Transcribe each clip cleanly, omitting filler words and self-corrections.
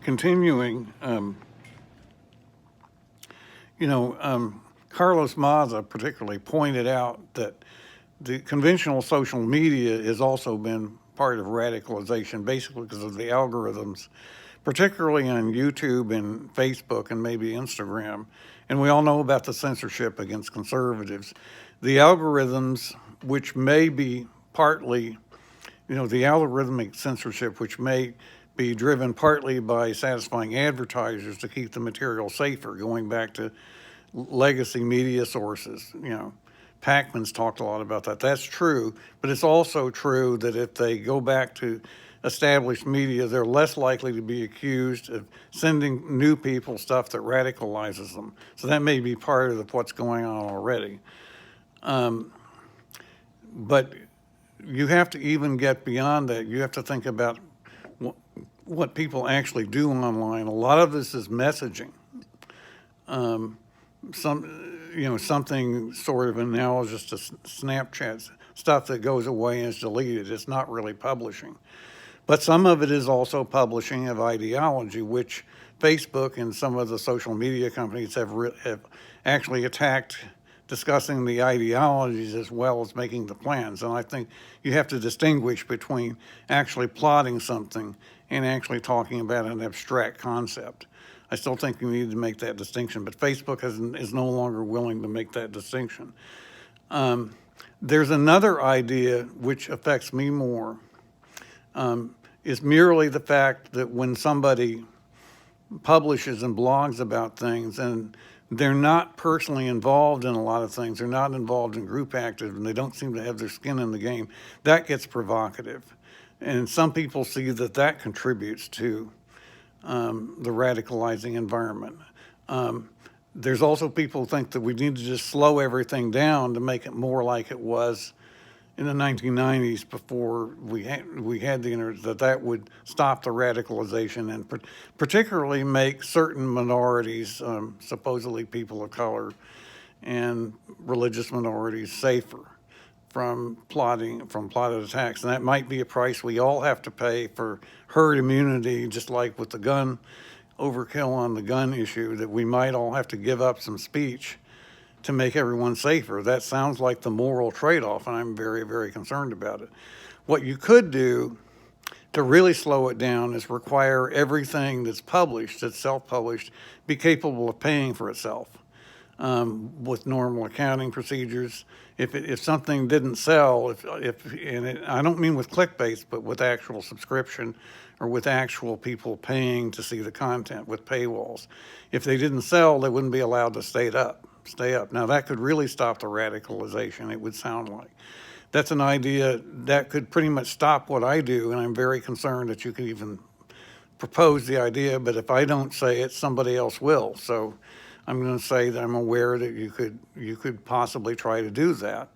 continuing, Carlos Maza particularly pointed out that the conventional social media has also been part of radicalization, basically because of the algorithms, particularly on YouTube and Facebook and maybe Instagram. And we all know about the censorship against conservatives. The algorithms, which may be partly, the algorithmic censorship, which may be driven partly by satisfying advertisers to keep the material safer, going back to legacy media sources. Packman's talked a lot about that. That's true, but it's also true that if they go back to established media, they're less likely to be accused of sending new people stuff that radicalizes them. So that may be part of what's going on already. But you have to even get beyond that. You have to think about what people actually do online. A lot of this is messaging. Something sort of analogous to Snapchat, stuff that goes away and is deleted. It's not really publishing. But some of it is also publishing of ideology, which Facebook and some of the social media companies have actually attacked, discussing the ideologies as well as making the plans. And I think you have to distinguish between actually plotting something and actually talking about an abstract concept. I still think you need to make that distinction, but Facebook is no longer willing to make that distinction. There's another idea which affects me more, is merely the fact that when somebody publishes and blogs about things and they're not personally involved in a lot of things, they're not involved in group active, and they don't seem to have their skin in the game, that gets provocative. And some people see that contributes to the radicalizing environment. There's also people who think that we need to just slow everything down to make it more like it was in the 1990s before we had the internet, that would stop the radicalization and particularly make certain minorities, supposedly people of color and religious minorities, safer from plotted attacks. And that might be a price we all have to pay for herd immunity, just like with the gun overkill on the gun issue, that we might all have to give up some speech to make everyone safer. That sounds like the moral trade-off, and I'm very, very concerned about it. What you could do to really slow it down is require everything that's published, that's self-published, be capable of paying for itself with normal accounting procedures. If something didn't sell, I don't mean with clickbait, but with actual subscription or with actual people paying to see the content with paywalls. If they didn't sell, they wouldn't be allowed to stay up. Now that could really stop the radicalization, it would sound like. That's an idea that could pretty much stop what I do, and I'm very concerned that you could even propose the idea, but if I don't say it, somebody else will. So I'm going to say that I'm aware that you could possibly try to do that.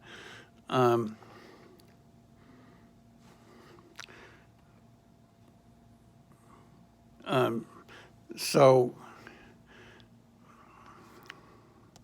So